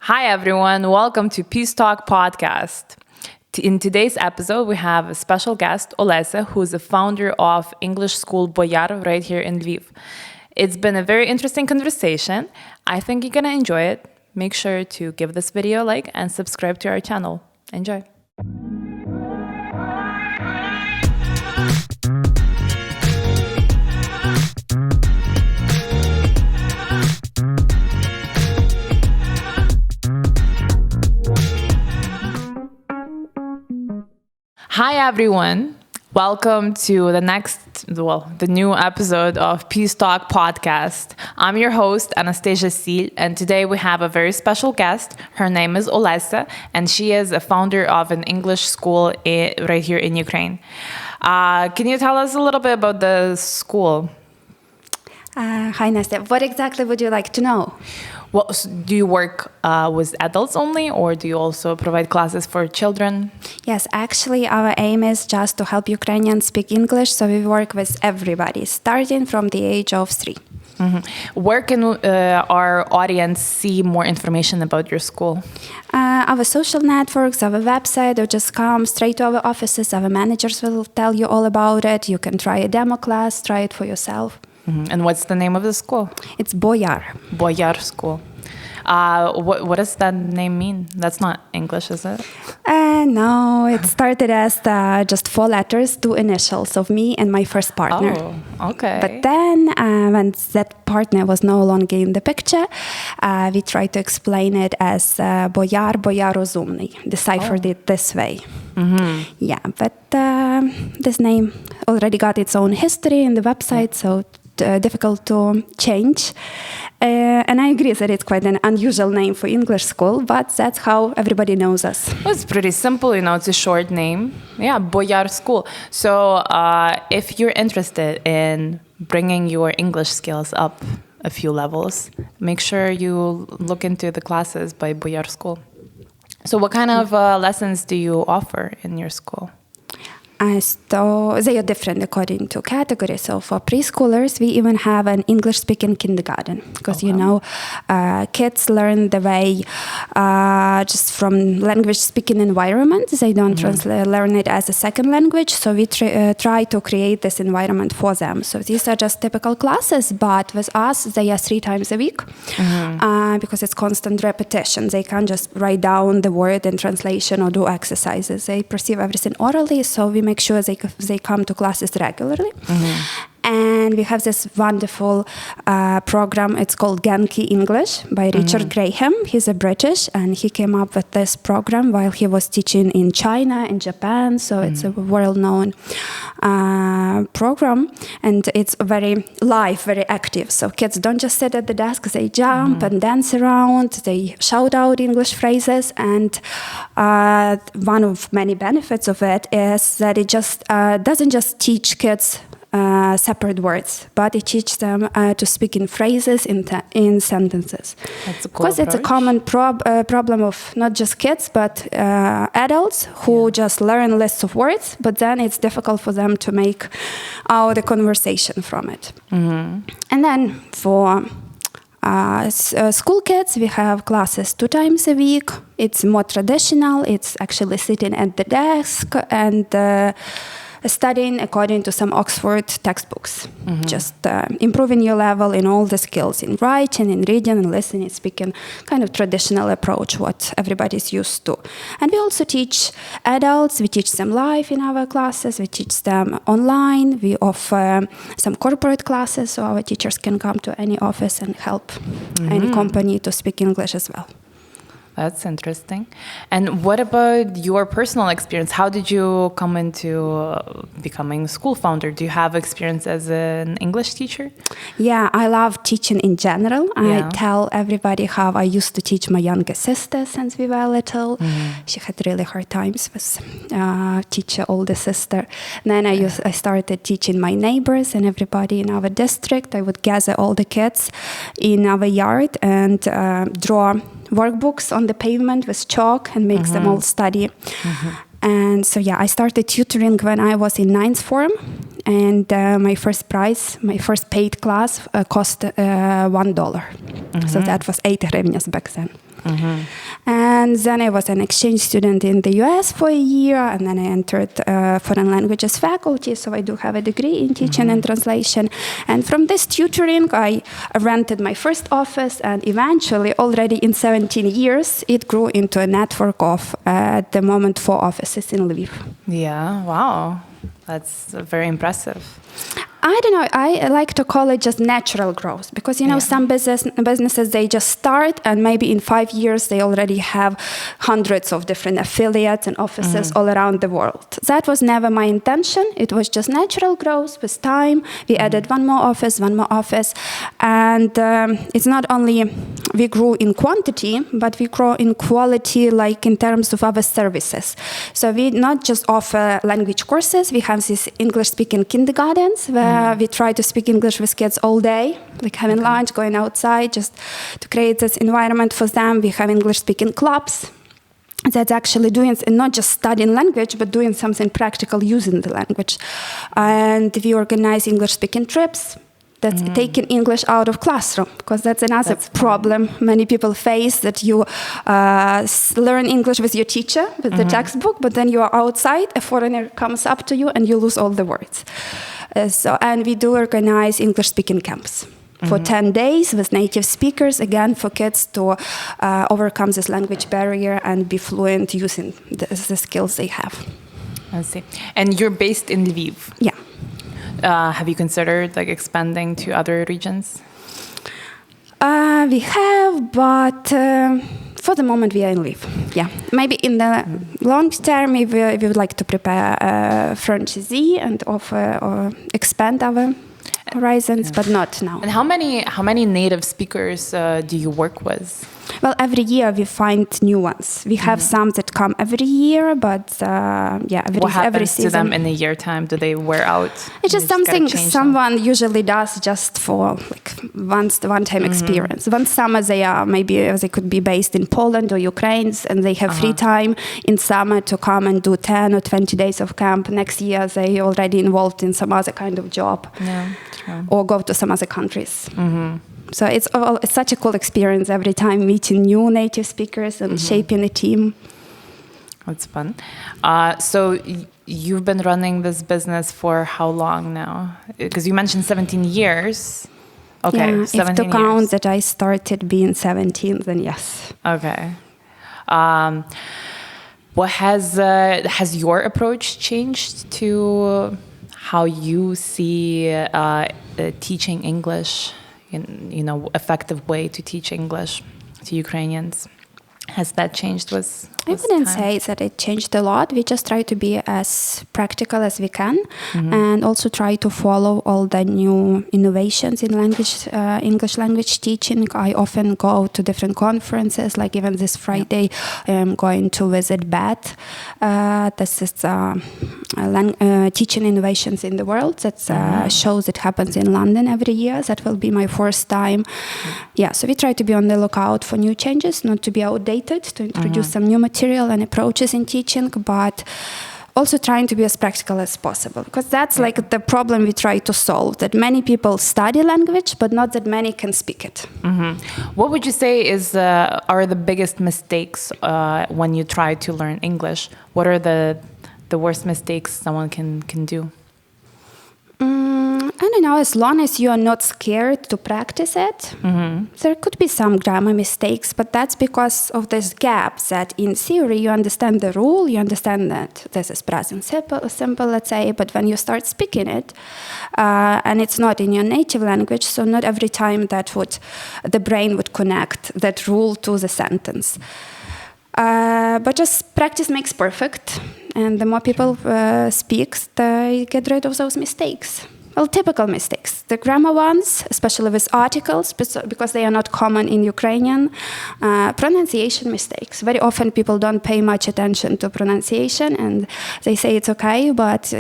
Hi, everyone. Welcome to Peace Talk Podcast. In today's episode, we have a special guest, Olesya, who is the founder of English school БОЯР right here in Lviv. It's been a very interesting conversation. I think you're going to enjoy it. Make sure to give this video a like and subscribe to our channel. Enjoy. Hi, everyone. Welcome to the new episode of Peace Talk Podcast. I'm your host, Anastasia Sil, and today we have a very special guest. Her name is Olesya, and she is a founder of an English school right here in Ukraine. Can you tell us a little bit about the school? Hi, Nastya. What exactly would you like to know? Well, do you work with adults only, or do you also provide classes for children? Yes, actually, our aim is just to help Ukrainians speak English, so we work with everybody, starting from the age of 3. Mm-hmm. Where can our audience see more information about your school? Our social networks, our website, or just come straight to our offices. Our managers will tell you all about it. You can try a demo class, try it for yourself. Mm-hmm. And what's the name of the school? It's БОЯР. БОЯР school. What does that name mean? That's not English, is it? No, it started as just 4 letters, 2 initials of me and my first partner. Oh, okay. But then, when that partner was no longer in the picture, we tried to explain it as бояр розумний, deciphered it this way. Mm-hmm. Yeah, but this name already got its own history in the website, so difficult to change. And I agree that it's quite an unusual name for English school, but that's how everybody knows us. Well, it's pretty simple, it's a short name. Yeah, БОЯР school. So if you're interested in bringing your English skills up a few levels, make sure you look into the classes by БОЯР school. So what kind of lessons do you offer in your school? So they are different according to category. So for preschoolers, we even have an English-speaking kindergarten because, kids learn the way just from language-speaking environment. They don't learn it as a second language. So we try to create this environment for them. So these are just typical classes, but with us, they are 3 times a week because it's constant repetition. They can't just write down the word in translation or do exercises. They perceive everything orally, so we make sure they come to classes regularly. And we have this wonderful program. It's called Genki English by Richard Graham. He's a British, and he came up with this program while he was teaching in China and Japan. So it's a well-known program, and it's very live, very active. So kids don't just sit at the desk; they jump and dance around. They shout out English phrases, and one of many benefits of it is that it just doesn't just teach kids separate words, but it teaches them to speak in phrases, in sentences. That's a cool Because it's a common problem of not just kids, but adults who just learn lists of words, but then it's difficult for them to make out a conversation from it. And then for school kids, we have classes 2 times a week. It's more traditional. It's actually sitting at the desk and studying according to some Oxford textbooks, just improving your level in all the skills, in writing, in reading, and listening, speaking, kind of traditional approach, what everybody's used to. And we also teach adults, we teach them live in our classes, we teach them online, we offer some corporate classes, so our teachers can come to any office and help any company to speak English as well. That's interesting. And what about your personal experience? How did you come into becoming a school founder? Do you have experience as an English teacher? Yeah, I love teaching in general. I tell everybody how I used to teach my younger sister since we were little. She had really hard times with teacher older sister. Then I started teaching my neighbors and everybody in our district. I would gather all the kids in our yard and draw workbooks on the pavement with chalk and makes them all study. And so, I started tutoring when I was in 9th form. And my first paid class cost $1. So that was 8 hryvnias back then. And then I was an exchange student in the US for a year, and then I entered foreign languages faculty, so I do have a degree in teaching and translation. And from this tutoring, I rented my first office, and eventually, already in 17 years, it grew into a network of, at the moment, 4 offices in Lviv. Yeah, wow. That's very impressive. I don't know, I like to call it just natural growth because, you know, some businesses, they just start and maybe in 5 years they already have hundreds of different affiliates and offices all around the world. That was never my intention. It was just natural growth with time. We added one more office. And it's not only we grew in quantity, but we grow in quality, like in terms of our services. So we not just offer language courses. We have these English-speaking kindergartens where we try to speak English with kids all day, like having lunch, going outside, just to create this environment for them. We have English-speaking clubs that's actually doing, not just studying language, but doing something practical using the language. And we organize English-speaking trips. That's taking English out of classroom, because that's another problem many people face, that you learn English with your teacher, with the textbook, but then you are outside, a foreigner comes up to you and you lose all the words. And we do organize English-speaking camps for 10 days with native speakers, again, for kids to overcome this language barrier and be fluent using the skills they have. I see. And you're based in Lviv? Yeah. Have you considered like expanding to other regions? We have, but for the moment we are in Lviv. Yeah, maybe in the long term we would like to prepare a franchisee and offer or expand our horizons, but not now. And how many native speakers do you work with? Well, every year we find new ones. We have some that come every year, but what happens every season. To them in a year time? Do they wear out? It's just something someone usually does just for like one-time experience. One summer they could be based in Poland or Ukraine, and they have free time in summer to come and do 10 or 20 days of camp. Next year they already involved in some other kind of job, or go to some other countries. So it's such a cool experience every time, meeting new native speakers and shaping a team. That's fun. So you've been running this business for how long now? Because you mentioned 17 years. Okay, yeah, 17 if to years. count that I started being 17, then yes. Okay. What has your approach changed to how you see teaching English? Effective way to teach English to Ukrainians. Has that changed with I wouldn't time? say that it changed a lot. We just try to be as practical as we can, and also try to follow all the new innovations in English language teaching. I often go to different conferences, like even this Friday I am going to visit BAT. This is teaching innovations in the world. That's shows that happens in London every year. That will be my first time. Yeah, so we try to be on the lookout for new changes, not to be outdated, to introduce some new material and approaches in teaching, but also trying to be as practical as possible, because that's like the problem we try to solve, that many people study language, but not that many can speak it. What would you say are the biggest mistakes when you try to learn English? What are the worst mistakes someone can do? I don't know, as long as you are not scared to practice it, there could be some grammar mistakes, but that's because of this gap that in theory you understand the rule, you understand that this is present simple, let's say, but when you start speaking it, and it's not in your native language, so not every time the brain would connect that rule to the sentence. But just practice makes perfect, and the more people speak, they get rid of those mistakes. Well, typical mistakes. The grammar ones, especially with articles, because they are not common in Ukrainian. Pronunciation mistakes. Very often people don't pay much attention to pronunciation, and they say it's okay, but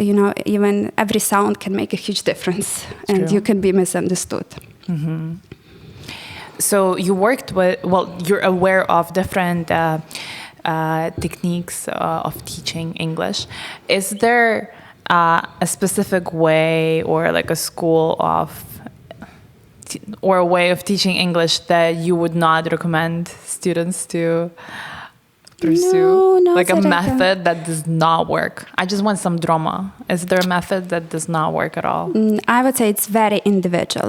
even every sound can make a huge difference, and you can be misunderstood. So you worked with, you're aware of different techniques of teaching English. Is there a specific way or like a school of or a way of teaching English that you would not recommend students to pursue? No, like a that I method that does not work. I just want some drama. Is there a method that does not work at all? I would say it's very individual.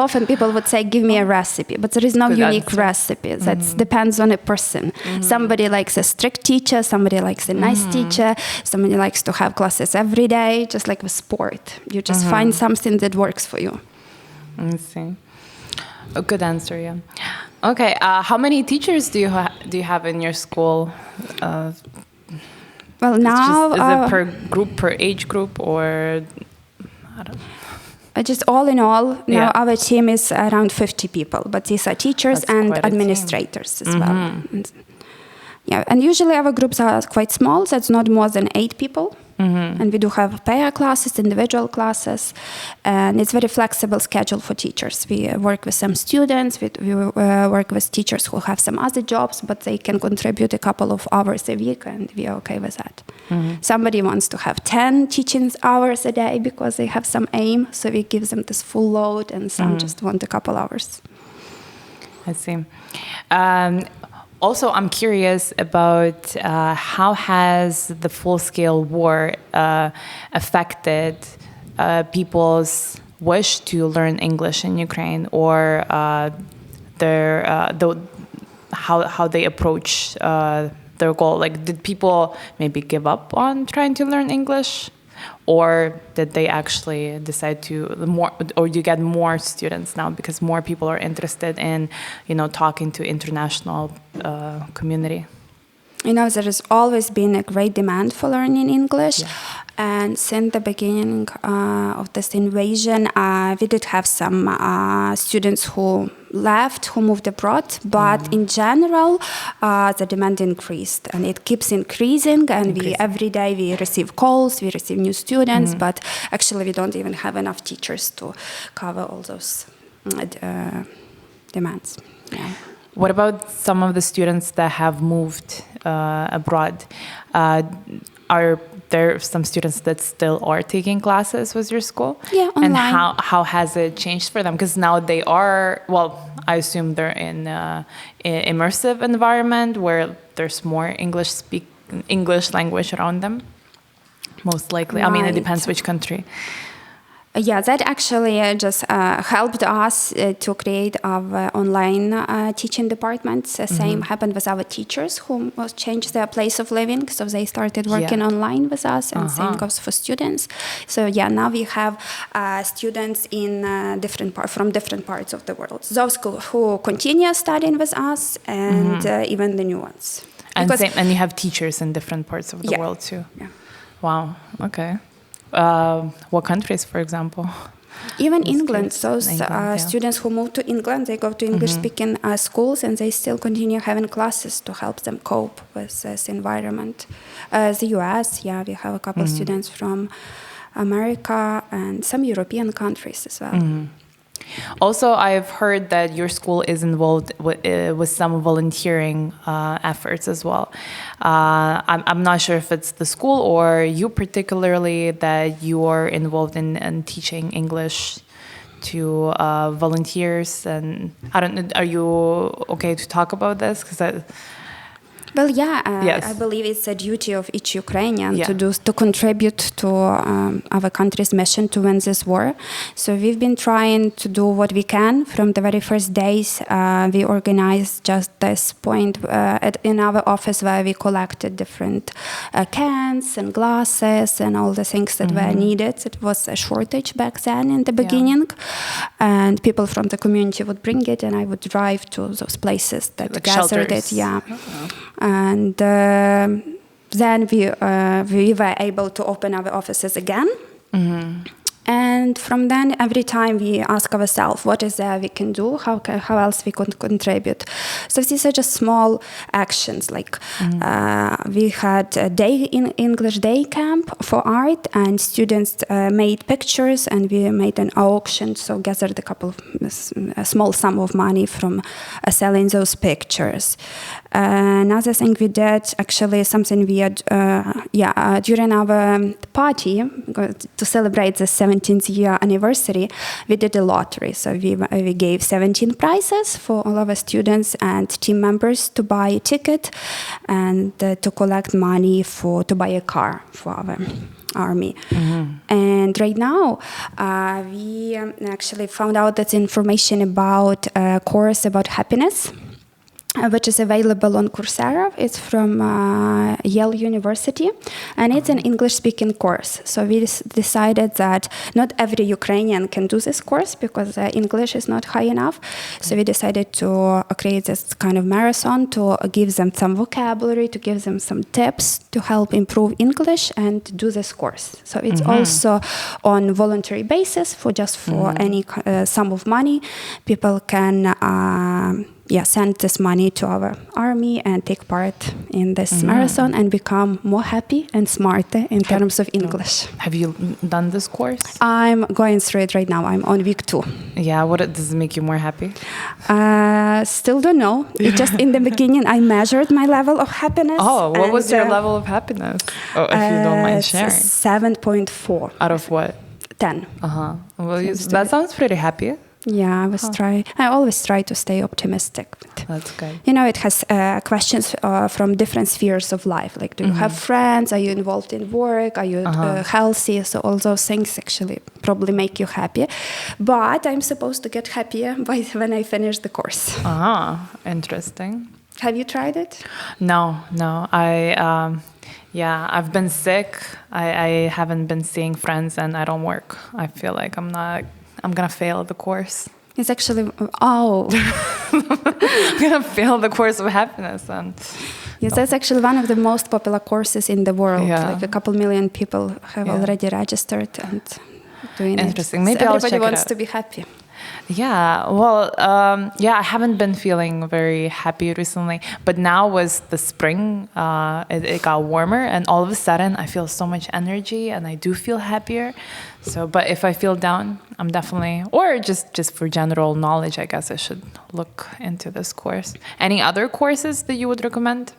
Often people would say, give me a recipe, but there is no Good unique answer. recipe. That depends on a person. Somebody likes a strict teacher, somebody likes a nice teacher, somebody likes to have classes every day, just like with sport. You just find something that works for you. I see. A good answer, yeah. Okay, how many teachers do you have in your school? Well, now is it per group, per age group, or I don't know? just all in all, now Yeah. our team is around 50 people, but these are teachers That's and quite a team. administrators as well. And usually our groups are quite small, so it's not more than 8 people. And we do have pair classes, individual classes, and it's very flexible schedule for teachers. We work with some students, we work with teachers who have some other jobs, but they can contribute a couple of hours a week, and we are okay with that. Somebody wants to have 10 teaching hours a day because they have some aim, so we give them this full load, and some just want a couple hours. I see. Also, I'm curious about how has the full-scale war affected people's wish to learn English in Ukraine, or how they approach their goal? Like, did people maybe give up on trying to learn English, or did they actually decide to or you get more students now because more people are interested in, talking to international community? There has always been a great demand for learning English. Yeah. And since the beginning of this invasion, we did have some students who left, who moved abroad. But in general, the demand increased. And it keeps increasing. And every day we receive calls, we receive new students. But actually, we don't even have enough teachers to cover all those demands. Yeah. What about some of the students that have moved abroad? Are there some students that still are taking classes with your school? Yeah, online. And how has it changed for them? Because now they are, I assume they're in an immersive environment where there's more English language around them, most likely. Right. I mean, it depends which country. Yeah, that actually just helped us to create our online teaching departments. Same happened with our teachers who changed their place of living, so they started working online with us, and same goes for students. So now we have students in from different parts of the world. Those who continue studying with us, and even the new ones. And you have teachers in different parts of the world too. Yeah. Wow. Okay. What countries, for example? Even England. Those students who move to England, they go to English-speaking schools, and they still continue having classes to help them cope with this environment. The US, we have a couple of students from America and some European countries as well. Also, I've heard that your school is involved with some volunteering efforts as well. I'm not sure if it's the school or you particularly that you are involved in teaching English to volunteers. And I don't know, are you okay to talk about this? Well, I believe it's a duty of each Ukrainian to contribute to our country's mission to win this war. So we've been trying to do what we can. From the very first days, we organized just this point in our office where we collected different cans and glasses and all the things that were needed. It was a shortage back then in the beginning. And people from the community would bring it, and I would drive to those places that gathered shelters. it. And then we were able to open our offices again. And from then, every time we ask ourselves, what is there we can do? How else we can contribute? So these are just small actions. Like we had a English day camp for art, and students made pictures, and we made an auction. So gathered a small sum of money from selling those pictures. Another thing we did, actually something weird, during our party to celebrate the 17th year anniversary, we did a lottery. So we gave 17 prizes for all of our students and team members to buy a ticket and to collect money to buy a car for our army. And right now, we actually found out that information about a course about happiness, which is available on Coursera. It's from Yale University, and it's an English-speaking course. So we decided that not every Ukrainian can do this course because English is not high enough. So we decided to create this kind of marathon to give them some vocabulary, to give them some tips to help improve English and do this course. So it's also on voluntary basis for any sum of money. People can send this money to our army and take part in this marathon and become more happy and smarter in terms of English. Have you done this course? I'm going through it right now. I'm on week 2. Yeah, does it make you more happy? Still don't know. It just in the beginning, I measured my level of happiness. Oh, what was your level of happiness? Oh, if you don't mind sharing. 7.4. Out of what? 10. Well, that sounds pretty happy. Yeah, I always try to stay optimistic. That's good. You know, it has questions from different spheres of life. Like, do you have friends? Are you involved in work? Are you healthy? So all those things actually probably make you happy. But I'm supposed to get happier when I finish the course. Interesting. Have you tried it? No. I've been sick. I haven't been seeing friends, and I don't work. I feel like I'm gonna fail the course. It's actually, I'm gonna fail the course of happiness. That's actually one of the most popular courses in the world. Yeah. Like a couple million people have already registered and doing Interesting. it. Maybe so I'll check it everybody wants out. to be happy. Yeah, well, I haven't been feeling very happy recently, but now was the spring, it got warmer, and all of a sudden I feel so much energy and I do feel happier. So, but if I feel down, I'm definitely, or just for general knowledge, I guess I should look into this course. Any other courses that you would recommend?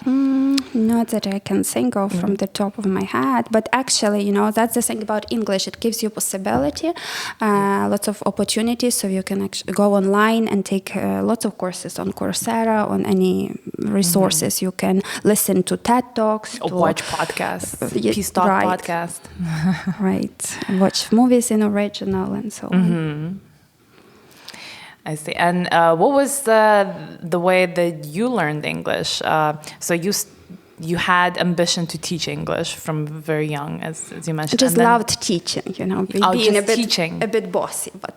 Not that I can think of from the top of my head, but actually, that's the thing about English. It gives you possibility, lots of opportunities, so you can actually go online and take lots of courses on Coursera, on any resources. You can listen to TED Talks. Watch podcasts, Peace Talk podcast. Right. Watch movies in original and so on. I see. And what was the way that you learned English? So you had ambition to teach English from very young, as you mentioned. I just loved teaching, being teaching. A bit bossy, but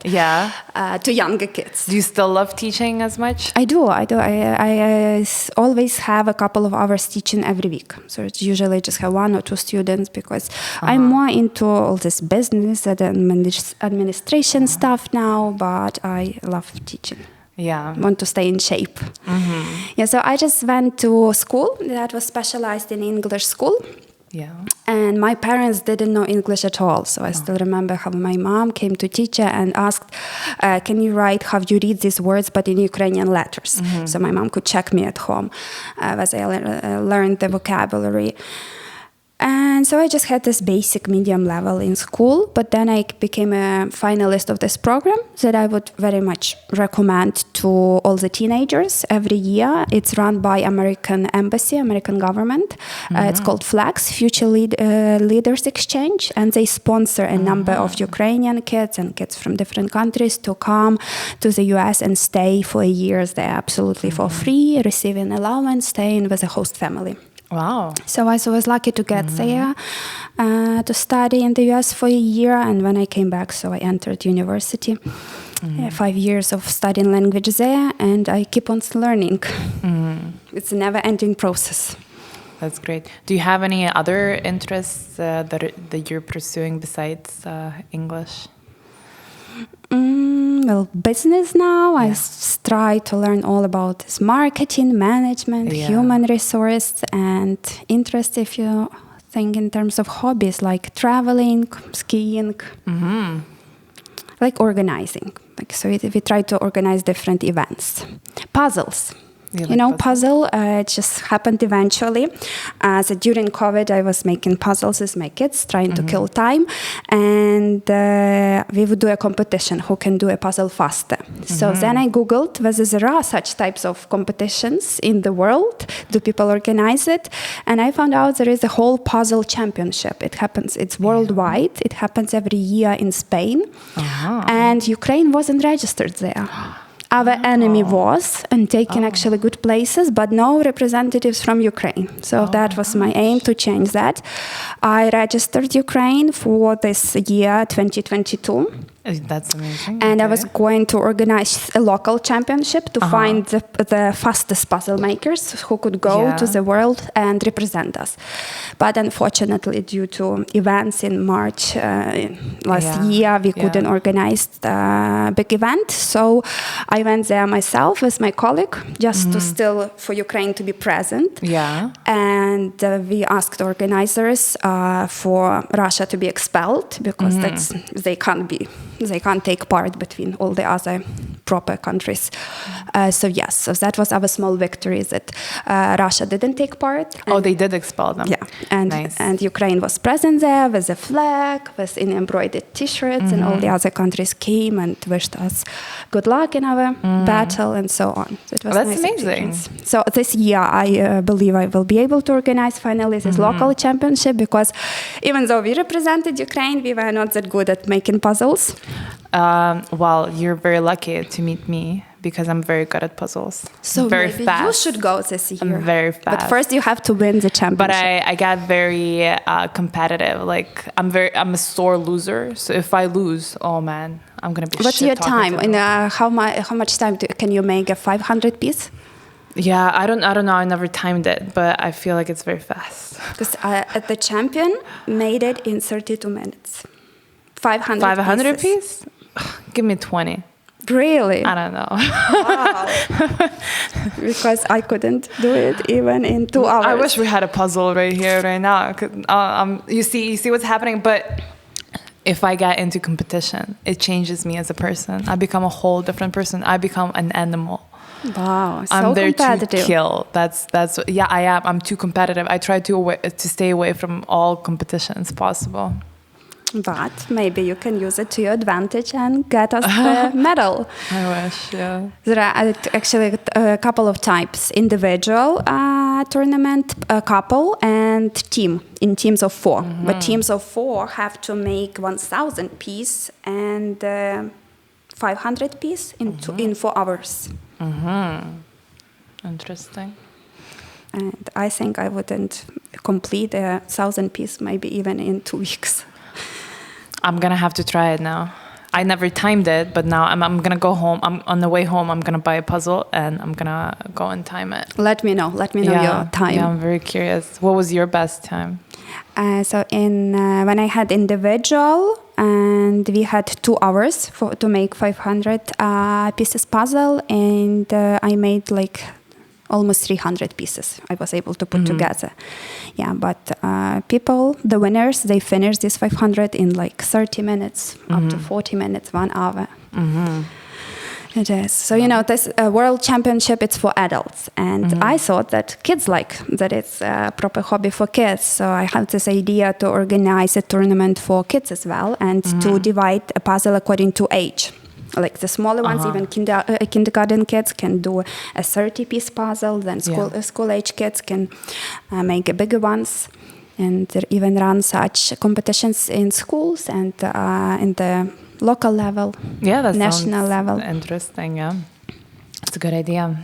to younger kids. Do you still love teaching as much? I do. I always have a couple of hours teaching every week. So it's usually just have 1 or 2 students because I'm more into all this business and administration stuff now, but I love teaching. Yeah. Want to stay in shape. So I just went to school that was specialized in English school. Yeah. And my parents didn't know English at all. So I still remember how my mom came to teacher and asked, can you write how you read these words, but in Ukrainian letters? So my mom could check me at home as I learned the vocabulary. And so I just had this basic medium level in school, but then I became a finalist of this program that I would very much recommend to all the teenagers every year. It's run by American Embassy, American government. It's called FLEX, Future Leaders Exchange, and they sponsor a number of Ukrainian kids and kids from different countries to come to the US and stay for a year there absolutely for free, receiving allowance, staying with a host family. Wow. So I was lucky to get there to study in the US for a year, and when I came back, so I entered university. 5 years of studying language there, and I keep on learning. It's a never-ending process. That's great. Do you have any other interests that you're pursuing besides English? Well, business now. I try to learn all about this marketing, management, human resource, and interest if you think in terms of hobbies like traveling, skiing, like organizing. So we try to organize different events. Puzzles. puzzle. It just happened eventually. So during COVID, I was making puzzles with my kids, trying to kill time. And we would do a competition, who can do a puzzle faster. So then I Googled whether there are such types of competitions in the world. Do people organize it? And I found out there is a whole puzzle championship. It's worldwide. It happens every year in Spain. And Ukraine wasn't registered there. Our enemy was, and taking actually good places, but no representatives from Ukraine. So that was my aim, to change that. I registered Ukraine for this year, 2022. That's amazing. And I was going to organize a local championship to find the fastest puzzle makers who could go to the world and represent us. But unfortunately, due to events in March last year, we couldn't organize the big event. So I went there myself with my colleague, just to still for Ukraine to be present. Yeah. And we asked organizers for Russia to be expelled, because they can't take part between all the other proper countries. So that was our small victory, that Russia didn't take part. They did expel them. Yeah, and Ukraine was present there with a flag, with embroidered T-shirts, and all the other countries came and wished us good luck in our battle and so on. So it was that's nice amazing. experience. So this year, I believe I will be able to organize finally this local championship, because even though we represented Ukraine, we were not that good at making puzzles. Well, you're very lucky to meet me, because I'm very good at puzzles. So very maybe fast. you should go this year. I'm very fast. But first you have to win the championship. But I get very competitive. Like I'm a sore loser. So if I lose, oh man, I'm gonna be. What's your time? And how much time can you make a 500 piece? Yeah, I don't know. I never timed it, but I feel like it's very fast. Because the champion made it in 32 minutes. 500 piece? Give me 20. Really? I don't know. Wow. Because I couldn't do it even in 2 hours. I wish we had a puzzle right here, right now. You see what's happening, but if I get into competition, it changes me as a person. I become a whole different person. I become an animal. Wow, so I'm there competitive. to kill. That's I am. I'm too competitive. I try to stay away from all competitions possible. But maybe you can use it to your advantage and get us the medal. I wish, yeah. There are actually a couple of types: individual tournament, couple, and team, in teams of 4. But teams of 4 have to make 1,000 piece and 500 piece in 4 hours. Interesting. And I think I wouldn't complete 1,000 piece maybe even in 2 weeks. I'm gonna have to try it now. I never timed it, but now I'm gonna go home. On the way home, I'm gonna buy a puzzle and I'm gonna go and time it. Let me know your time. Yeah, I'm very curious. What was your best time? So when I had individual, and we had 2 hours to make 500 pieces puzzle, and I made like almost 300 pieces I was able to put together. Yeah, but people, the winners, they finished this 500 in like 30 minutes, up to 40 minutes, 1 hour. It is. So, this World Championship, it's for adults. And I thought that kids that it's a proper hobby for kids. So I had this idea to organize a tournament for kids as well, and to divide a puzzle according to age. Like the smaller ones, even kindergarten kids can do a 30-piece puzzle. Then school-age kids can make bigger ones. And they even run such competitions in schools and in the local level, national level. Interesting, yeah. It's a good idea.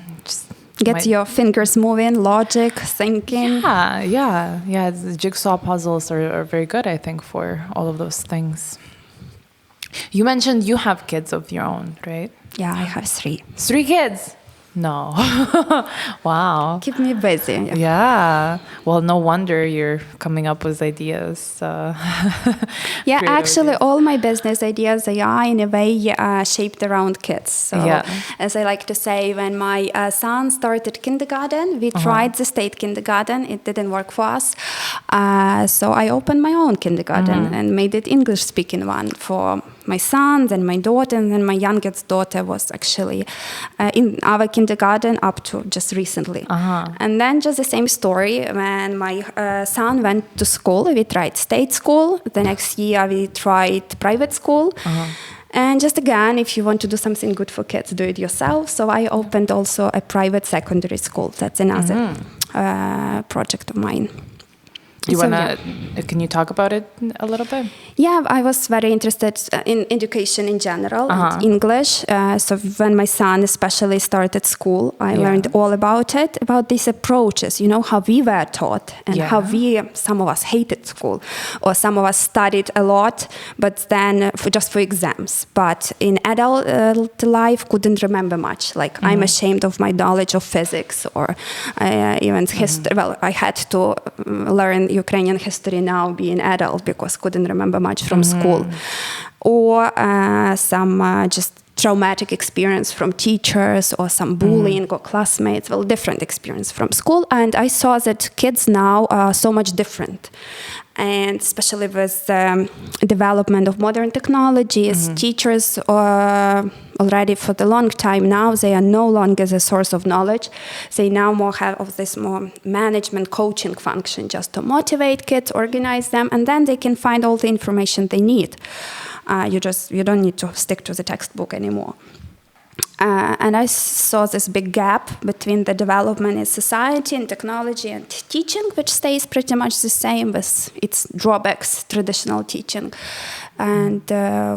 Get your fingers moving, logic, thinking. Yeah. The jigsaw puzzles are very good, I think, for all of those things. You mentioned you have kids of your own, right? Yeah, I have 3. 3 kids? No. Wow. Keep me busy. Yeah. Well, no wonder you're coming up with ideas. Yeah, actually, all my business ideas, they are in a way shaped around kids. So, as I like to say, when my son started kindergarten, we tried the state kindergarten. It didn't work for us. So I opened my own kindergarten and made it English-speaking one for my son, then my daughter, and then my youngest daughter was actually in our kindergarten up to just recently. And then just the same story when my son went to school. We tried state school. The next year we tried private school. And just again, if you want to do something good for kids, do it yourself. So I opened also a private secondary school. That's another project of mine. Can you talk about it a little bit? Yeah, I was very interested in education in general, and English. So when my son especially started school, I learned all about it, about these approaches, how we were taught and how some of us hated school, or some of us studied a lot, but then just for exams. But in adult life, couldn't remember much. Like I'm ashamed of my knowledge of physics or even history. Well, I had to learn Ukrainian history now being adult because couldn't remember much from school. Or some just traumatic experience from teachers or some bullying or classmates, well, different experience from school. And I saw that kids now are so much different. And especially with the development of modern technologies, teachers already for the long time now, they are no longer the source of knowledge. They now more have of this more management coaching function just to motivate kids, organize them, and then they can find all the information they need. You don't need to stick to the textbook anymore. And I saw this big gap between the development in society and technology and teaching, which stays pretty much the same with its drawbacks, traditional teaching, and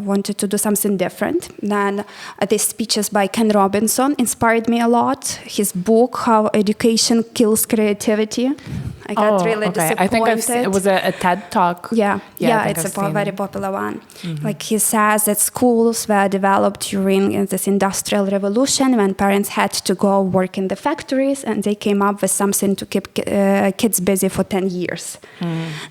wanted to do something different. Then these speeches by Ken Robinson inspired me a lot. His book, How Education Kills Creativity. I got really disappointed. I think it was a TED Talk. Yeah, it's a very popular one. Like he says that schools were developed during this industrial revolution when parents had to go work in the factories, and they came up with something to keep kids busy for 10 years.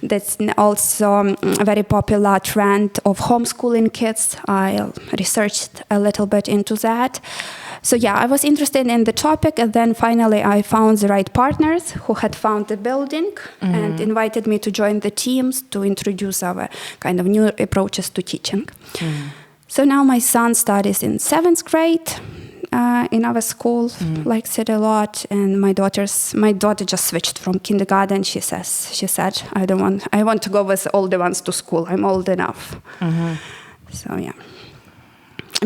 That's also a very popular trend of homeschooling kids. I researched a little bit into that. So yeah, I was interested in the topic, and then finally I found the right partners who had found the building and invited me to join the teams to introduce our kind of new approaches to teaching. So now my son studies in 7th grade in our school, likes it a lot, and my daughter just switched from kindergarten. She said, I want to go with all the ones to school. I'm old enough. So yeah,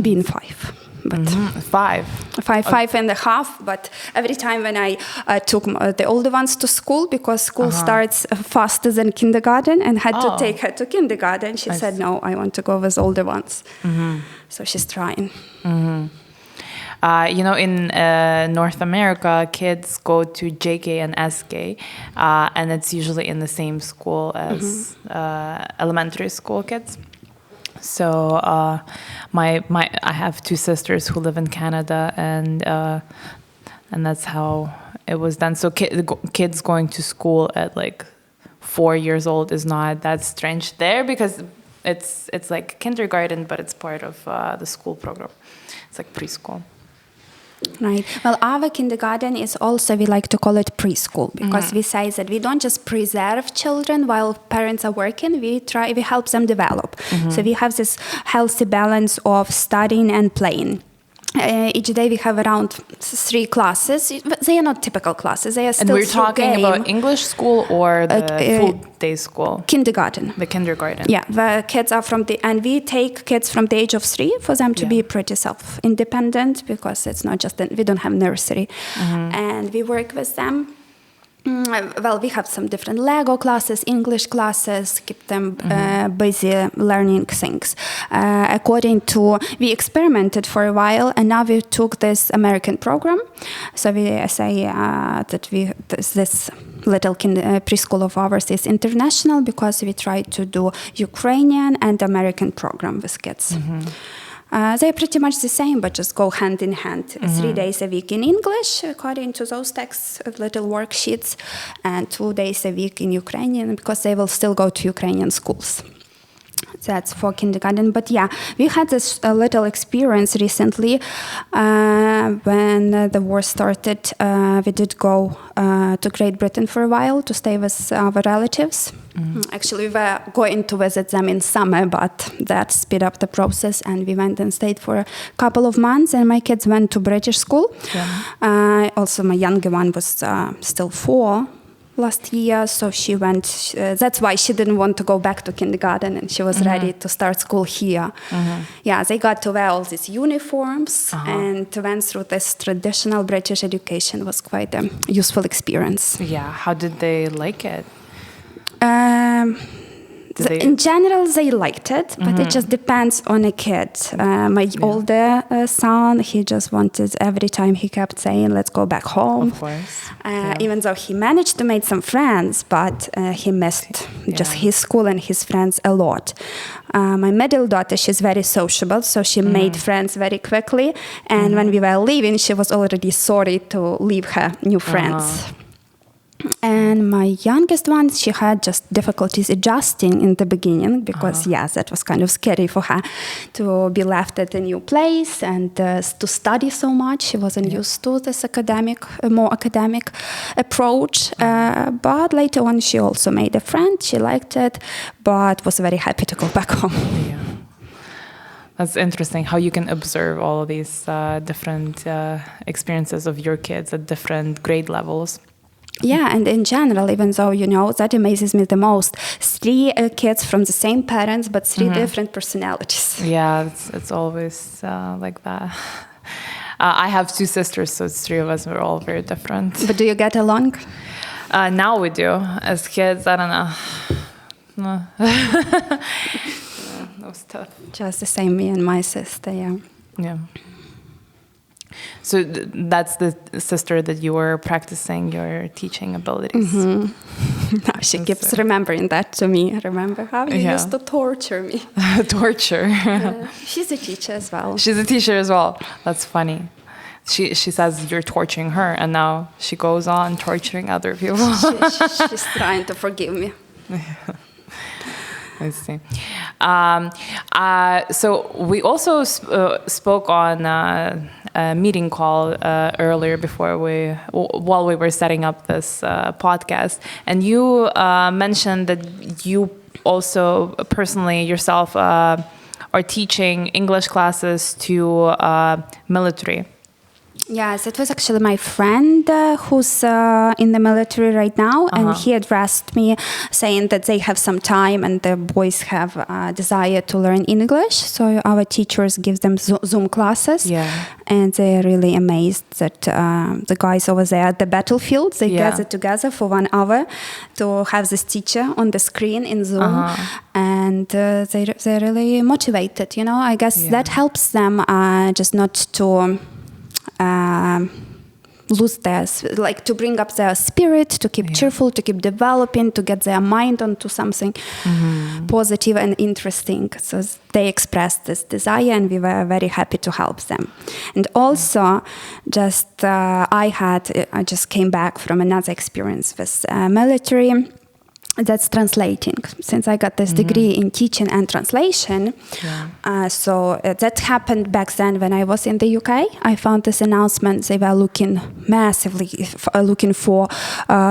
being 5. But 5 and a half. But every time when I took the older ones to school, because school starts faster than kindergarten, and had to take her to kindergarten, she said, no, I want to go with older ones. So she's trying. In North America, kids go to JK and SK, and it's usually in the same school as elementary school kids. So I have 2 sisters who live in Canada, and that's how it was done. So kids going to school at like 4 years old is not that strange there, because it's like kindergarten, but it's part of the school program. It's like preschool. Right. Well, our kindergarten is also, we like to call it preschool, because we say that we don't just preserve children while parents are working, we help them develop. So we have this healthy balance of studying and playing. Each day we have around 3 classes. They are not typical classes. They are still. And we're talking about English school or the full day school? Kindergarten. The kindergarten. Yeah, the kids are and we take kids from the age of 3 for them to be pretty self-independent, because it's not just we don't have nursery, and we work with them. Well, we have some different Lego classes, English classes, keep them busy learning things. We experimented for a while, and now we took this American program. So we say that this little preschool of ours is international, because we try to do Ukrainian and American program with kids. They're pretty much the same, but just go hand in hand. 3 days a week in English, according to those texts, little worksheets, and 2 days a week in Ukrainian, because they will still go to Ukrainian schools. That's for kindergarten. But yeah, we had this little experience recently when the war started. We did go to Great Britain for a while to stay with our relatives. Actually, we were going to visit them in summer, but that sped up the process, and we went and stayed for a couple of months, and my kids went to British school. Yeah. Also, my younger one was still 4 last year, so she went, that's why she didn't want to go back to kindergarten, and she was ready to start school here. Yeah, they got to wear all these uniforms and went through this traditional British education. Was quite a useful experience. Yeah, how did they like it? In general, they liked it, but it just depends on a kid. My older son, he just wanted, every time he kept saying, let's go back home. Of course. Even though he managed to make some friends, but he missed just his school and his friends a lot. My middle daughter, she's very sociable, so she made friends very quickly. And when we were leaving, she was already sorry to leave her new friends. And my youngest one, she had just difficulties adjusting in the beginning because, that was kind of scary for her to be left at a new place and to study so much. She wasn't used to this more academic approach. But later on, she also made a friend. She liked it, but was very happy to go back home. Yeah. That's interesting how you can observe all of these different experiences of your kids at different grade levels. Yeah, and in general, even though, that amazes me the most, 3 kids from the same parents, but 3 different personalities. Yeah, it's always like that. I have 2 sisters, so it's 3 of us. We're all very different. But do you get along? Now we do. As kids, I don't know. No. That was tough. Just the same, me and my sister, yeah. Yeah. So that's the sister that you were practicing your teaching abilities. Now she keeps remembering that to me. Remember how you used to torture me? Torture. She's a teacher as well. She's a teacher as well. That's funny. She says you're torturing her, and now she goes on torturing other people. She's trying to forgive me. I see. So we also spoke on a meeting call earlier while we were setting up this podcast, and you mentioned that you also personally yourself are teaching English classes to military. Yes, it was actually my friend who's in the military right now, and he addressed me saying that they have some time and the boys have a desire to learn English. So our teachers give them Zoom classes, and they're really amazed that the guys over there at the battlefield, they gather together for 1 hour to have this teacher on the screen in Zoom, and they're really motivated. I guess that helps them just not to lose to bring up their spirit, to keep cheerful, to keep developing, to get their mind onto something positive and interesting. So they expressed this desire, and we were very happy to help them. And also, I just came back from another experience with military. That's translating. Since I got this degree in teaching and translation, so that happened back then when I was in the UK. I found this announcement. They were looking for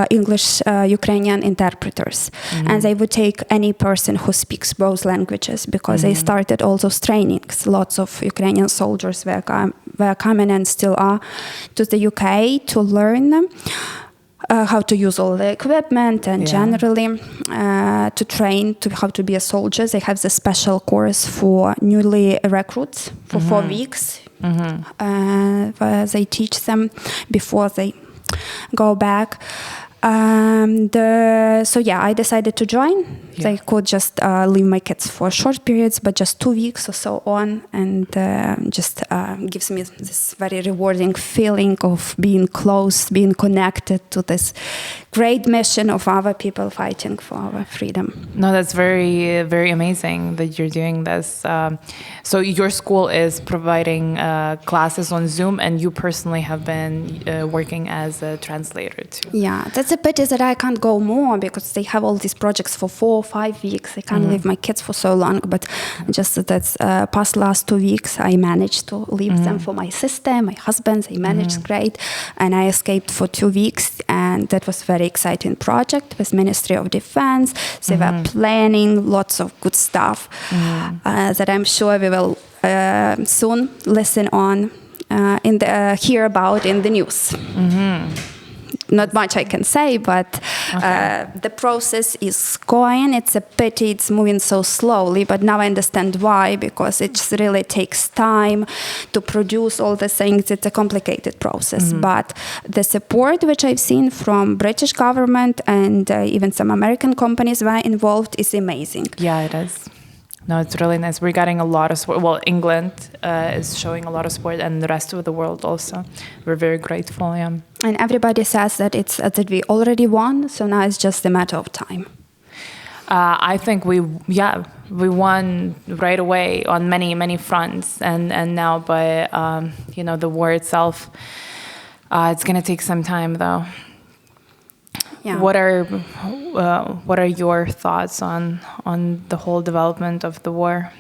English Ukrainian interpreters, and they would take any person who speaks both languages because they started all those trainings. Lots of Ukrainian soldiers were coming and still are to the UK to learn how to use all the equipment and generally to train to how to be a soldier. They have the special course for newly recruits for 4 weeks where they teach them before they go back. I decided to join. They could just leave my kids for short periods, but just 2 weeks or so on, and just gives me this very rewarding feeling of being close, being connected to this great mission of our people fighting for our freedom. No, that's very, very amazing that you're doing this. So your school is providing classes on Zoom, and you personally have been working as a translator too. Yeah, that's a pity that I can't go more because they have all these projects for 4 or 5 weeks. I can't leave my kids for so long, but just that's past last 2 weeks I managed to leave them for my sister, my husband. They managed great, and I escaped for 2 weeks, and that was very exciting project with Ministry of Defense. They were planning lots of good stuff that I'm sure we will soon listen on hear about in the news. Not much I can say, but the process is going. It's a pity it's moving so slowly, but now I understand why, because it really takes time to produce all the things. It's a complicated process, but the support which I've seen from British government and even some American companies were involved is amazing. Yeah, it is. No, it's really nice. We're getting a lot of support. Well, England is showing a lot of support, and the rest of the world also. We're very grateful, yeah. And everybody says that that we already won, so now it's just a matter of time. I think we won right away on many fronts, and now, but the war itself, it's going to take some time, though. Yeah. What are your thoughts on the whole development of the war?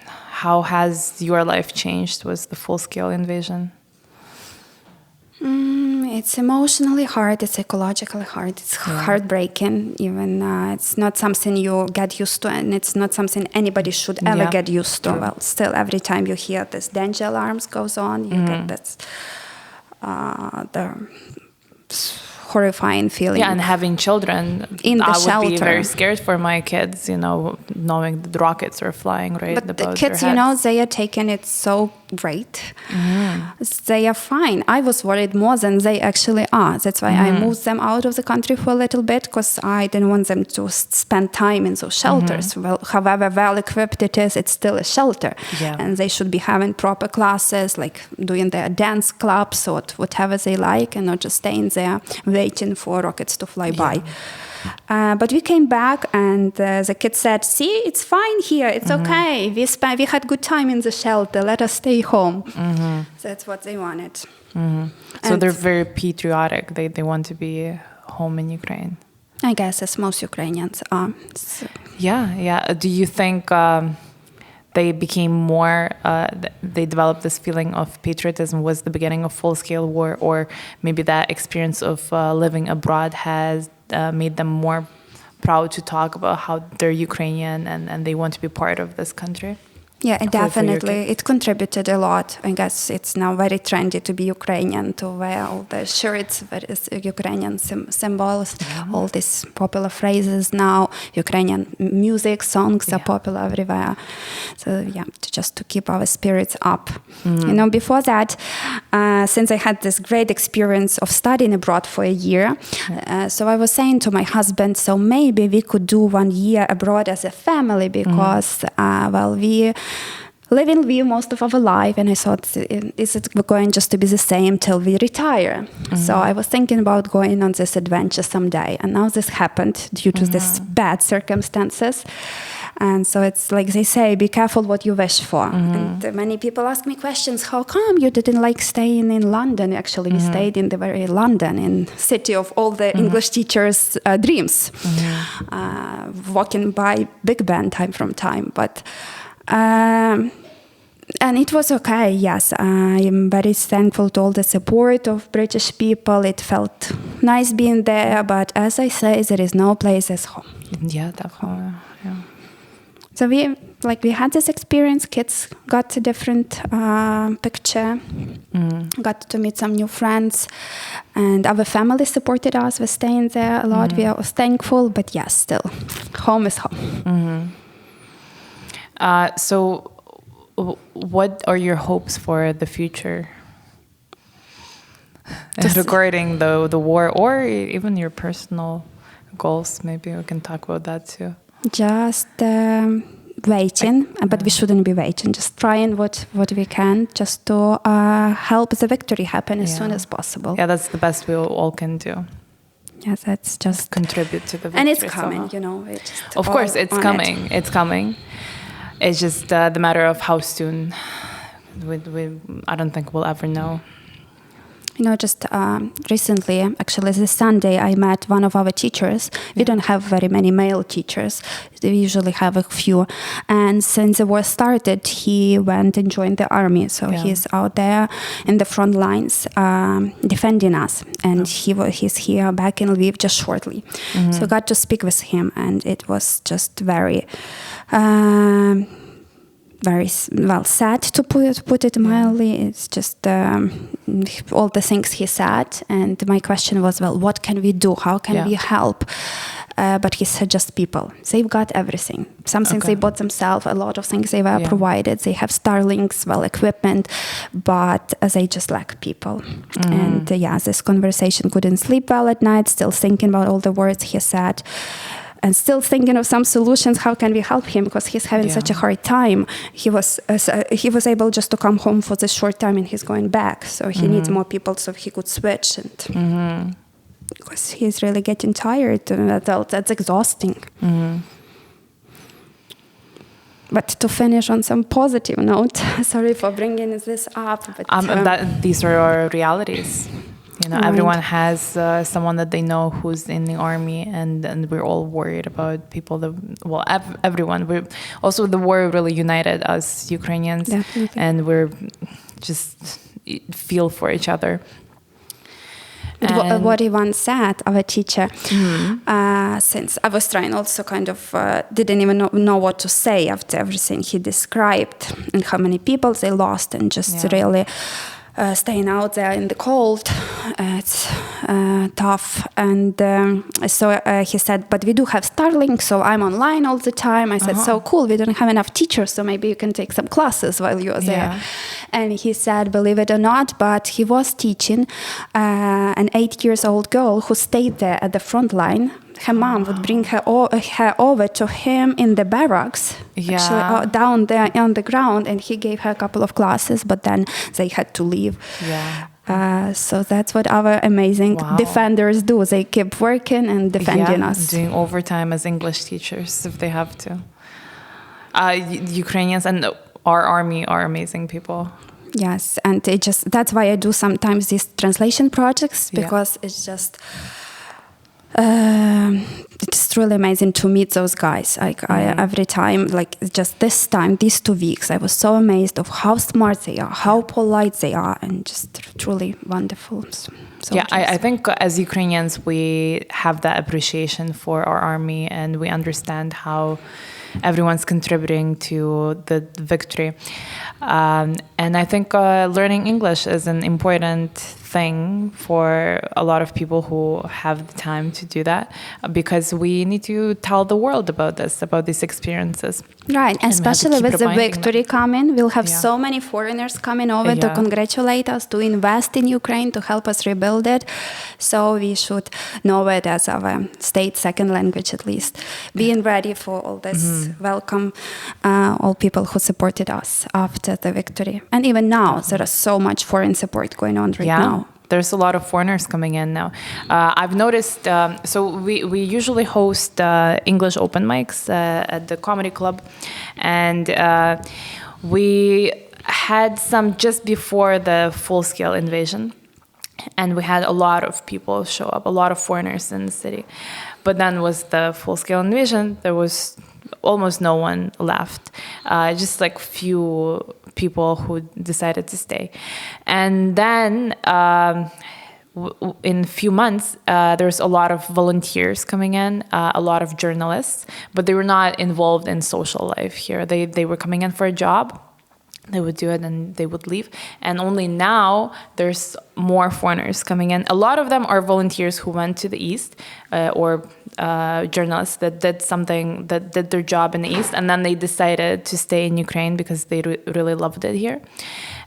How has your life changed with the full-scale invasion? It's emotionally hard, it's psychologically hard, it's heartbreaking. Even it's not something you get used to, and it's not something anybody should ever get used to. Well, still, every time you hear this danger alarms goes on, you get this the horrifying feeling. Yeah, and having children, in the I would be shelter. very scared for my kids, knowing the rockets are flying right above their But the kids, heads. they are taking it so great. They are fine. I was worried more than they actually are. That's why I moved them out of the country for a little bit, because I didn't want them to spend time in those shelters. Well, however well equipped it is, it's still a shelter. Yeah. And they should be having proper classes, like doing their dance clubs or whatever they like, and not just staying there waiting for rockets to fly by. But we came back, and the kids said, "See, it's fine here. It's okay. We had good time in the shelter. Let us stay home." That's what they wanted. So they're very patriotic. They want to be home in Ukraine. I guess as most Ukrainians are. So. Yeah. Do you think they became more, they developed this feeling of patriotism was the beginning of full-scale war, or maybe that experience of living abroad has made them more proud to talk about how they're Ukrainian and they want to be part of this country? Yeah, definitely. It contributed a lot. I guess it's now very trendy to be Ukrainian, to wear all the shirts with Ukrainian symbols, all these popular phrases now. Ukrainian music, songs are popular everywhere. So to keep our spirits up. Before that, since I had this great experience of studying abroad for a year, so I was saying to my husband, so maybe we could do 1 year abroad as a family, because, we live in Lviv most of our life, and I thought, is it going just to be the same till we retire? So I was thinking about going on this adventure someday, and now this happened due to this bad circumstances. And so it's like they say, be careful what you wish for. And many people ask me questions, how come you didn't like staying in London? Actually, we stayed in the very London, in city of all the English teachers' dreams, walking by Big Ben time from time. But and it was okay, yes. I am very thankful to all the support of British people. It felt nice being there, but as I say, there is no place as home. Yeah, definitely. Yeah. So we had this experience. Kids got a different picture, got to meet some new friends, and our family supported us. We're staying there a lot. We are thankful, but yes, still, home is home. So what are your hopes for the future regarding the war, or even your personal goals? Maybe we can talk about that too. Just waiting, but we shouldn't be waiting. Just trying what we can, just to help the victory happen as soon as possible. Yeah, that's the best we all can do. Yes, that's just contribute to the victory. and it's coming, somehow. It's just Of course, it's coming. It's coming. It's just the matter of how soon. I don't think we'll ever know. Just recently, actually this Sunday, I met one of our teachers. We don't have very many male teachers. We usually have a few. And since the war started, he went and joined the army. So he's out there in the front lines defending us. And he's here back in Lviv just shortly. So I got to speak with him, and it was just very sad to put it mildly. It's just all the things he said, and my question was, well, what can we do? How can we help? But he said, just people. They've got everything. Some things they bought themselves, a lot of things they were provided. They have Starlinks, equipment, but they just lack people. And this conversation, couldn't sleep well at night, still thinking about all the words he said. And still thinking of some solutions. How can we help him? Because he's having such a hard time. He was able just to come home for this short time, and he's going back. So he needs more people so he could switch. And because he's really getting tired, and that's exhausting. But to finish on some positive note, sorry for bringing this up. But these are our realities. Everyone has someone that they know who's in the army, and we're all worried about people everyone. We're also, the war really united us Ukrainians. Definitely. And we're just feel for each other. What he once said, our teacher, since I was trying also didn't even know what to say after everything he described and how many people they lost, and just really staying out there in the cold, it's tough. And so he said, but we do have Starlink, so I'm online all the time. I said, so cool, we don't have enough teachers, so maybe you can take some classes while you're there. And he said, believe it or not, but he was teaching an 8-year-old girl who stayed there at the front line. Her mom would bring her over to him in the barracks, actually down there on the ground, and he gave her a couple of classes, but then they had to leave. So that's what our amazing defenders do. They keep working and defending us. Doing overtime as English teachers if they have to. Ukrainians and our army are amazing people. Yes, and that's why I do sometimes these translation projects, because it's just... it's really amazing to meet those guys. Every time, just this time, these 2 weeks, I was so amazed of how smart they are, how polite they are, and just truly wonderful. I think as Ukrainians, we have that appreciation for our army, and we understand how everyone's contributing to the victory. And I think learning English is an important thing for a lot of people who have the time to do that, because we need to tell the world about these experiences. Right, and especially with the victory coming, we'll have so many foreigners coming over to congratulate us, to invest in Ukraine, to help us rebuild it. So we should know it as our state second language, at least. Being ready for all this, welcome all people who supported us after the victory. And even now, there is so much foreign support going on right now. There's a lot of foreigners coming in now. I've noticed, so we usually host English open mics at the comedy club. And we had some just before the full-scale invasion. And we had a lot of people show up, a lot of foreigners in the city. But then was the full-scale invasion, there was almost no one left. Just few people who decided to stay. And then in a few months, there's a lot of volunteers coming in, a lot of journalists, but they were not involved in social life here. They were coming in for a job. They would do it and they would leave. And only now there's more foreigners coming in. A lot of them are volunteers who went to the East or journalists that did their job in the East. And then they decided to stay in Ukraine because they really loved it here.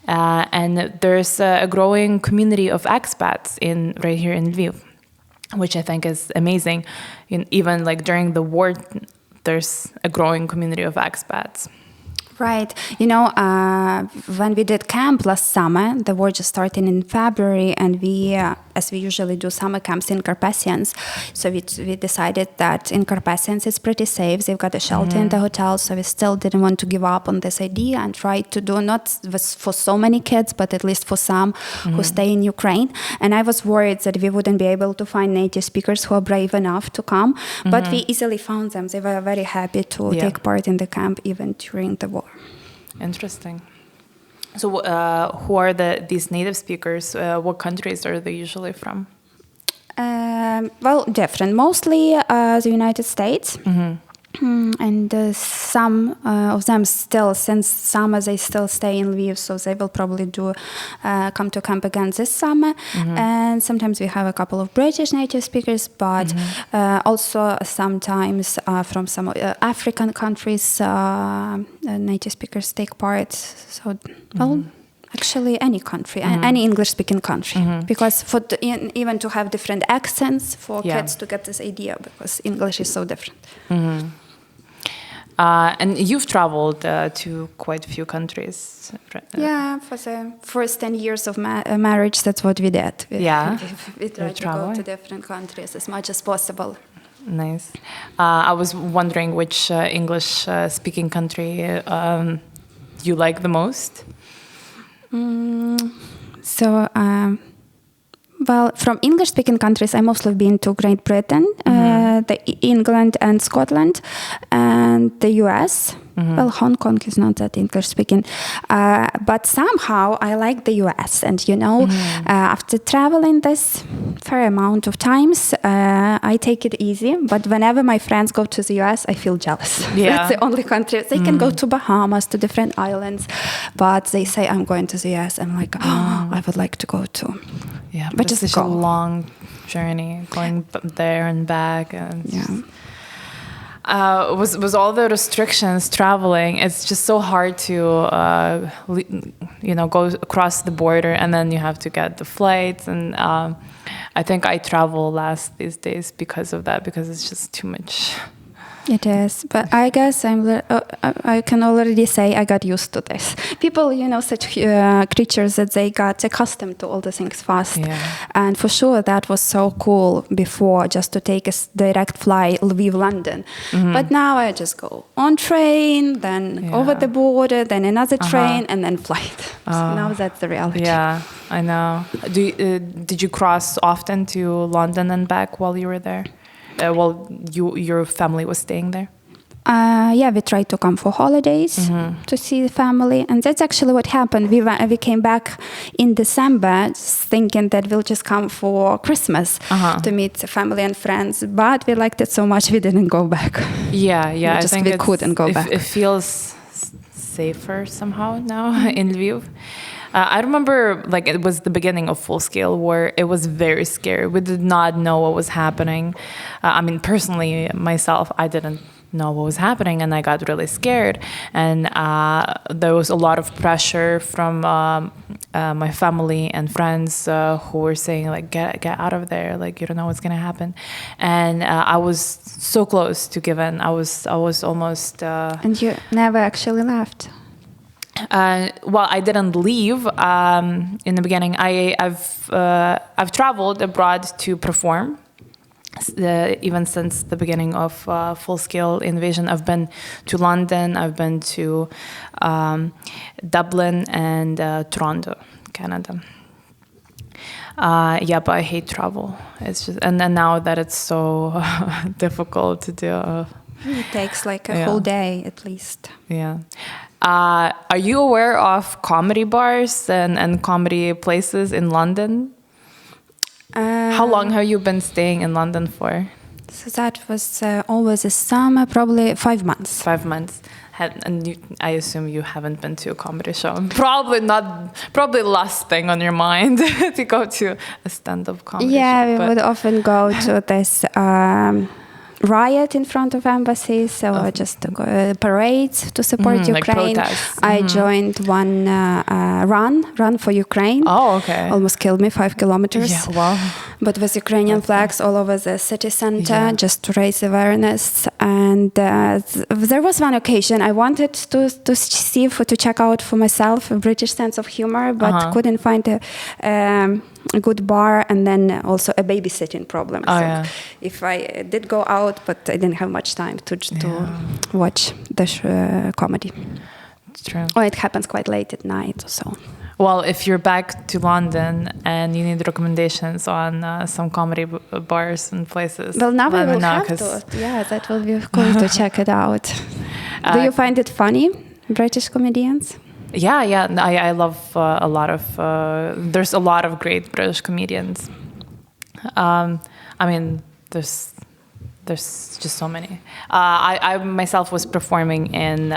And there's a growing community of expats right here in Lviv, which I think is amazing. Even during the war, there's a growing community of expats Right. You know, when we did camp last summer, the war just started in February, and we, as we usually do summer camps in Carpathians, so we decided that in Carpathians it's pretty safe. They've got a shelter in the hotel, so we still didn't want to give up on this idea and tried to do not for so many kids, but at least for some who stay in Ukraine. And I was worried that we wouldn't be able to find native speakers who are brave enough to come, but we easily found them. They were very happy to take part in the camp even during the war. Interesting. So who are these native speakers? What countries are they usually from? Well, different. Mostly the United States. And some of them still, since summer, they still stay in Lviv, so they will probably come to camp again this summer. And sometimes we have a couple of British native speakers, but also sometimes from some African countries, native speakers take part. So, well, actually any country, any English-speaking country, because for even to have different accents for kids to get this idea, because English is so different. And you've traveled to quite a few countries. Yeah, for the first 10 years of marriage, that's what we did. We tried to go to different countries as much as possible. Nice. I was wondering which English-speaking country you like the most? Well, from English-speaking countries, I mostly been to Great Britain, England and Scotland, and the US. Well, Hong Kong is not that English-speaking. But somehow I like the US. And, you know, after traveling this fair amount of times, I take it easy. But whenever my friends go to the US, I feel jealous. That's the only country. They can go to Bahamas, to different islands. But they say, I'm going to the US. I'm like, I would like to go too. Yeah, but it's such a long journey going there and back. And was all the restrictions traveling? It's just so hard to go across the border, and then you have to get the flights. And I think I travel less these days because of that, because it's just too much. It is, but I guess I can already say I got used to this. People, such creatures that they got accustomed to all the things fast. And for sure, that was so cool before, just to take a direct flight Lviv-London. But now I just go on train, then over the border, then another train, and then flight. So now that's the reality. Yeah, I know. Did you cross often to London and back while you were there? While your family was staying there? We tried to come for holidays to see the family, and that's actually what happened. We came back in December thinking that we'll just come for Christmas to meet the family and friends, but we liked it so much we didn't go back. I think we couldn't go back. It feels safer somehow now in Lviv. I remember, it was the beginning of full-scale war. It was very scary. We did not know what was happening. Personally, myself, I didn't know what was happening, and I got really scared. And there was a lot of pressure from my family and friends who were saying, get out of there. You don't know what's going to happen. And I was so close to give in. I was almost... And you never actually left? I didn't leave in the beginning. I've traveled abroad to perform. Even since the beginning of full-scale invasion, I've been to London, I've been to Dublin and Toronto, Canada. But I hate travel. It's just, and then now that it's so difficult to do. It takes a whole day at least. Yeah. Are you aware of comedy bars and comedy places in London? How long have you been staying in London for? So that was always a summer, probably 5 months. 5 months. And I assume you haven't been to a comedy show. Probably last thing on your mind to go to a stand-up comedy show. Yeah, we would often go to this... riot in front of embassies, so just to go, parades to support Ukraine. I joined one run for Ukraine. Oh, okay. Almost killed me, 5 kilometers. Yeah, wow. But with Ukrainian flags all over the city center, just to raise awareness. And And there was one occasion I wanted to check out for myself a British sense of humor, but couldn't find a good bar, and then also a babysitting problem. If I did go out, but I didn't have much time to watch the comedy. It's true. Or it happens quite late at night or so. Well, if you're back to London and you need recommendations on some comedy bars and places, well, now I will have to. Yeah, that will be cool to check it out. Do you find it funny, British comedians? Yeah. I love a lot of. There's a lot of great British comedians. I mean, there's just so many. I myself was performing in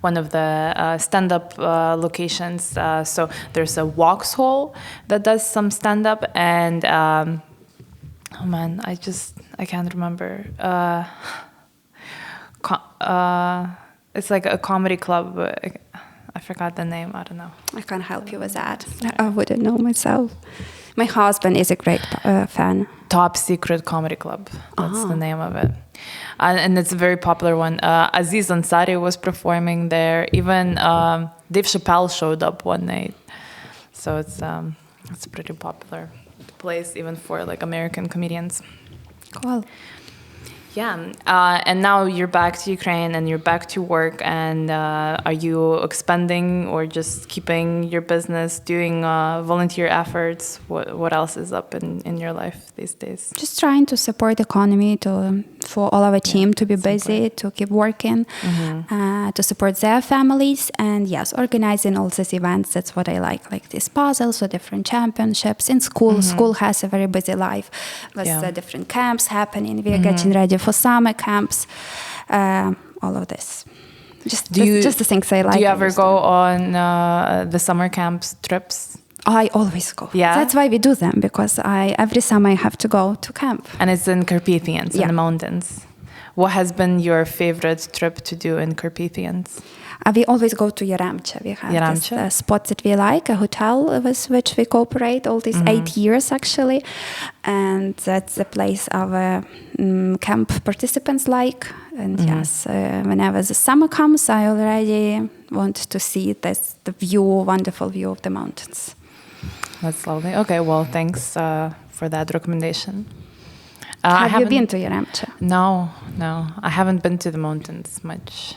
one of the stand-up locations. So there's a Vauxhall that does some stand-up, and oh man, I can't remember. It's like a comedy club. I forgot the name. I don't know. I can't help you with that. I wouldn't know myself. My husband is a great fan. Top Secret Comedy Club. That's the name of it. And it's a very popular one. Aziz Ansari was performing there. Even Dave Chappelle showed up one night. So it's a pretty popular place, even for like American comedians. Cool. Yeah, and now you're back to Ukraine and you're back to work. And are you expanding or just keeping your business, doing volunteer efforts? What else is up in your life these days? Just trying to support the economy, for all our team to be busy, to keep working, to support their families, and yes, organizing all these events. That's what I like these puzzles or different championships in school. School has a very busy life with different camps happening. We are getting ready for summer camps, all of this. Just the things I like. Do you ever go on the summer camps trips? I always go. Yeah. That's why we do them, because every summer I have to go to camp. And it's in Carpathians, in the mountains. What has been your favorite trip to do in Carpathians? We always go to Yaremcha. We have this spot that we like, a hotel with which we cooperate all these 8 years actually. And that's the place our camp participants like. And yes, whenever the summer comes, I already want to see the wonderful view of the mountains. That's lovely. Okay, well, thanks for that recommendation. Have you been to Yaremcha? No. I haven't been to the mountains much.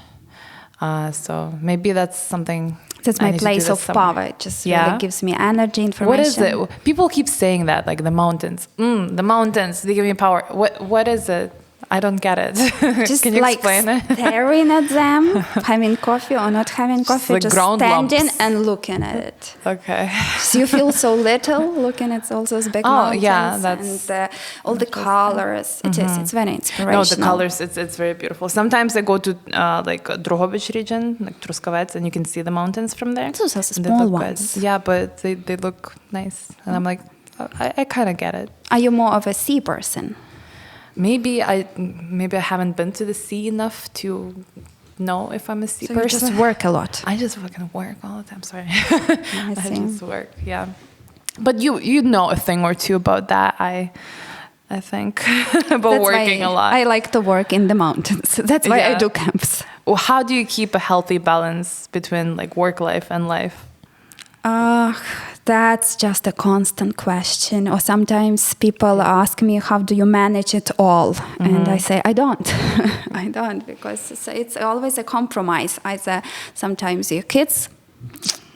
So maybe that's something. That's my place of power. It just really gives me energy, information. What is it? People keep saying that, like the mountains. The mountains, they give me power. What is it? I don't get it. Just Can you like explain it? staring at them, having coffee or not having coffee, just standing lumps. and looking at it. Okay. So you feel so little looking at all those big mountains and all the colors. It's very inspirational. No, the colors, it's very beautiful. Sometimes I go to like Drohobych region, like Truskavets, and you can see the mountains from there. Those are small ones. Good. Yeah, but they look nice. And I'm like, I kind of get it. Are you more of a sea person? Maybe I haven't been to the sea enough to know if I'm a sea person. You just work a lot. I just fucking work all the time. Sorry, I just work. Yeah, but you know a thing or two about that. I think about working a lot. I like to work in the mountains. That's why I do camps. Well, how do you keep a healthy balance between like work life and life? That's just a constant question. Or sometimes people ask me, how do you manage it all? And I say, I don't. I don't, because it's always a compromise. Either sometimes your kids,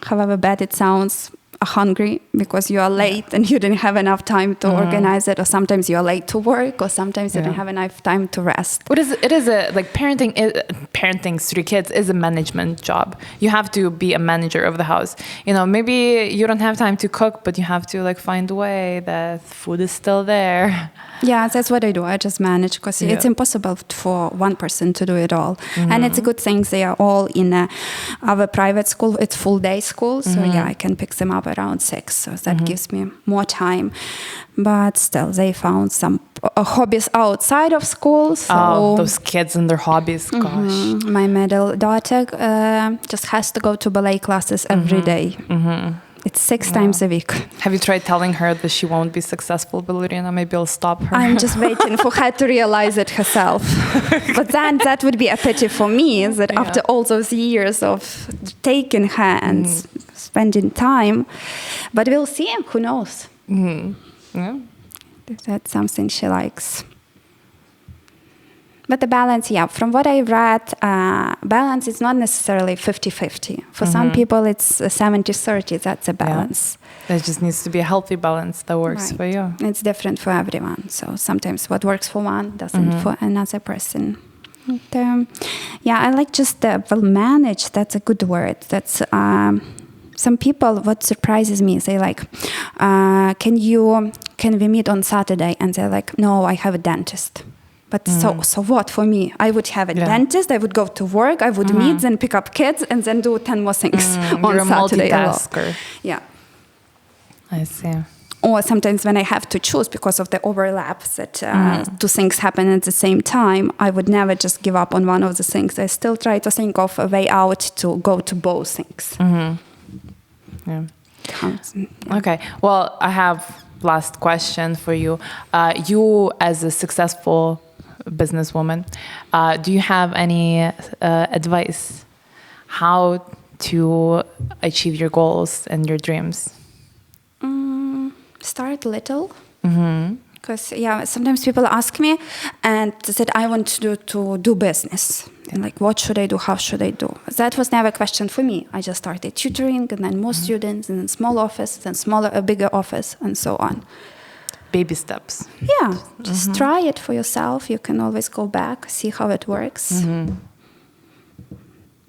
however bad it sounds, are hungry because you are late and you didn't have enough time to organize it, or sometimes you are late to work, or sometimes you don't have enough time to rest. It is a like parenting 3 kids is a management job. You have to be a manager of the house. You know, maybe you don't have time to cook, but you have to like find a way that food is still there. Yeah, that's what I do. I just manage, because it's impossible for one person to do it all. And it's a good thing they are all in our private school. It's full day school, so I can pick them up around 6. So that gives me more time. But still, they found some hobbies outside of school. So those kids and their hobbies, gosh. My middle daughter just has to go to ballet classes every day. It's 6 times a week. Have you tried telling her that she won't be successful ballerina? Maybe I'll stop her. I'm just waiting for her to realize it herself. But then that would be a pity for me, that after all those years of taking her and spending time. But we'll see, who knows? Yeah. If that's something she likes. But the balance, from what I read, balance is not necessarily 50-50. For some people, it's 70-30, that's a balance. There just needs to be a healthy balance that works for you. It's different for everyone. So sometimes what works for one doesn't for another person. And, I like just the well-managed, that's a good word. That's some people, what surprises me is they like, can we meet on Saturday? And they're like, no, I have a dentist. But so what for me? I would have a dentist, I would go to work, I would meet, then pick up kids, and then do 10 more things on You're Saturday. a multitasker. Yeah. I see. Or sometimes when I have to choose because of the overlaps that 2 things happen at the same time, I would never just give up on one of the things. I still try to think of a way out to go to both things. Yeah. Okay. Well, I have last question for you. You as a successful businesswoman, do you have any advice how to achieve your goals and your dreams? Start little. Because sometimes people ask me and they said, I want to do business. And like, what should I do? How should I do? That was never a question for me. I just started tutoring and then more students and then small office, then a bigger office and so on. Baby steps. Yeah, just try it for yourself. You can always go back, see how it works.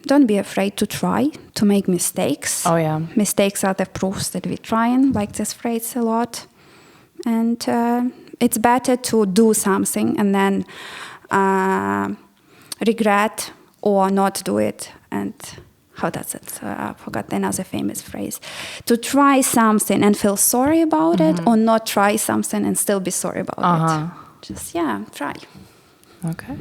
Don't be afraid to try, to make mistakes. Oh, yeah. Mistakes are the proofs that we're trying, like this phrase a lot. And it's better to do something and then regret or not do it. And how does it? I forgot another famous phrase. To try something and feel sorry about it, or not try something and still be sorry about it. Just, try. Okay.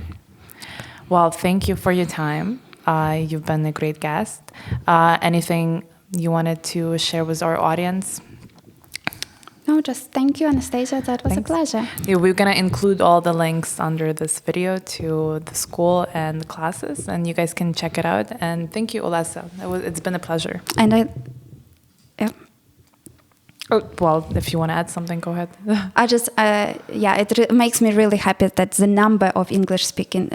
Well, thank you for your time. You've been a great guest. Anything you wanted to share with our audience? No, just thank you, Anastasia. That was a pleasure. Yeah, we're going to include all the links under this video to the school and the classes, and you guys can check it out. And thank you, Olesya. It's been a pleasure. And well, if you want to add something, go ahead. I just, it makes me really happy that the number of English-speaking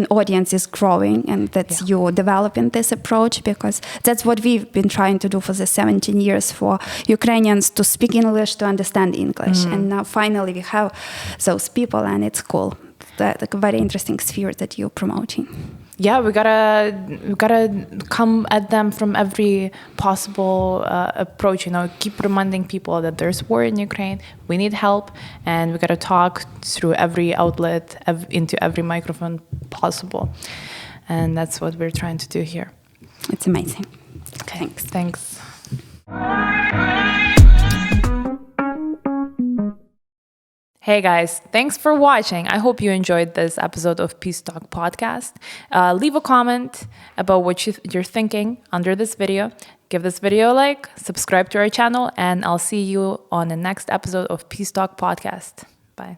audience is growing, and that you're developing this approach, because that's what we've been trying to do for the 17 years for Ukrainians to speak English, to understand English. And now finally we have those people, and it's cool. That's a very interesting sphere that you're promoting. Yeah, we gotta come at them from every possible approach. Keep reminding people that there's war in Ukraine. We need help, and we gotta talk through every outlet, into every microphone possible, and that's what we're trying to do here. It's amazing. Okay. Thanks. Hey guys, thanks for watching. I hope you enjoyed this episode of Peace Talk podcast. Leave a comment about what you're thinking under this video. Give this video a like, subscribe to our channel, and I'll see you on the next episode of Peace Talk podcast. Bye.